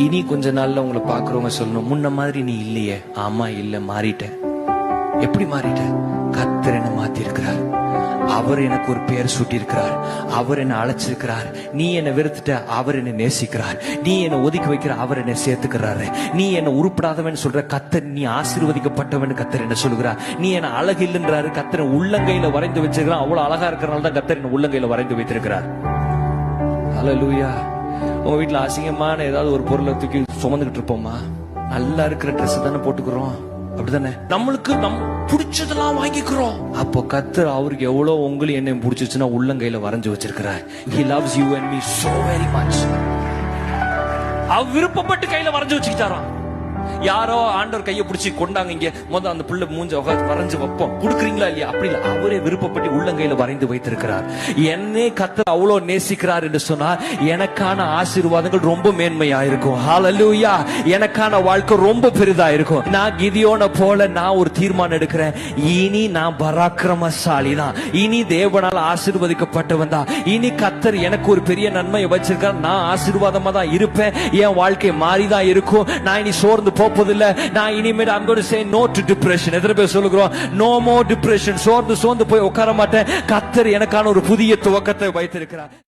இனி கொஞ்ச நாள்ல உங்களை பாக்குறவங்க சொல்லணும், முன்ன மாதிரி நீ இல்லையே. ஆமா, இல்ல, மாறிட்டேன். எப்படி மாறிட்ட? கர்த்தர் என்ன மாத்தி இருக்கிறார். அவர் எனக்கு ஒரு பெயர் சூட்டி இருக்கிறார். அவர் என்ன அழைச்சிருக்கிறார். நீ என்ன வெறுத்துட்ட, அவர் என்ன நேசிக்கிறார். நீ என்ன ஒதுக்கி வைக்கிற, அவர் என்ன சேர்த்துக்கிறாரு. நீ என்ன உருப்படாதவன் சொல்ற, கர்த்தர் நீ ஆசீர்வதிக்கப்பட்டவன் கர்த்தர் என்ன சொல்லுகிறார். நீ என்ன அழகு இல்லைன்றாரு, கர்த்தர் உள்ளங்கையில வரைந்து வச்சிருக்கிறான். அவ்வளவு அழகா இருக்கிறனால தான் கர்த்தர் என்ன உள்ளங்கையில வரைந்து வைத்திருக்கிறார். ஹல்லேலூயா. உங்க வீட்டுல அசிங்கமான ஏதாவது ஒரு பொருளை தூக்கி சுமந்துகிட்டு இருப்போமா? நல்லா இருக்கிற ட்ரெஸ் தானே போட்டுக்கிறோம், அப்படித்தானே? நம்மளுக்கு பிடிச்சதெல்லாம் வாங்கிக்கிறோம். அப்போ கர்த்தர் அவருக்கு எவ்வளவு உங்களையும் என்னையும் பிடிச்சிச்சுன்னா உள்ளங்கையில வரைஞ்சு வச்சிருக்கிறார். He loves you and me so very much. அவர் விருப்பப்பட்டு கையில வரைஞ்சு வச்சுக்கிட்டாராம். யாரோ ஆண்டவர் கையை பிடிச்சி கொண்டாங்க, இங்க முதல் அந்த புள்ள மூஞ்ச வரைஞ்சு வைப்போம், கொடுக்குறீங்களா இல்லையா? அப்படி இல்லை, அவரே விருப்பப்பட்டு உள்ளங்கையில வரைந்து வைத்திருக்கிறார். என்னே கர்த்தர் அவ்வளவு நேசிக்கிறார் என்று சொன்னார், எனக்கான ஆசீர்வாதங்கள் ரொம்ப மேன்மையா இருக்கும். ஹல்லேலூயா. எனக்கான வாழ்க்கை ரொம்ப பெரிதா இருக்கும். நான் கிதியோனை போல நான் ஒரு தீர்மானம் எடுக்கிறேன். இனி நான் பராக்கிரமசாலி தான். இனி தேவனால் ஆசீர்வதிக்கப்பட்டவன் தான். இனி கர்த்தர் எனக்கு ஒரு பெரிய நன்மையை வச்சிருக்கார். நான் ஆசீர்வாதமா தான் இருப்பேன். என் வாழ்க்கை மாறிதான் இருக்கும். நான் இனி சோர்ந்து போவதில்லை. நான் இனிமேல் I'm going to say no to depression. எத்தனை பேர் சொல்லுகிறோம் no more depression? சோர்ந்து போய் உட்கார மாட்டேன். கர்த்தர் எனக்கான ஒரு புதிய துவக்கத்தை வைத்திருக்கிறார்.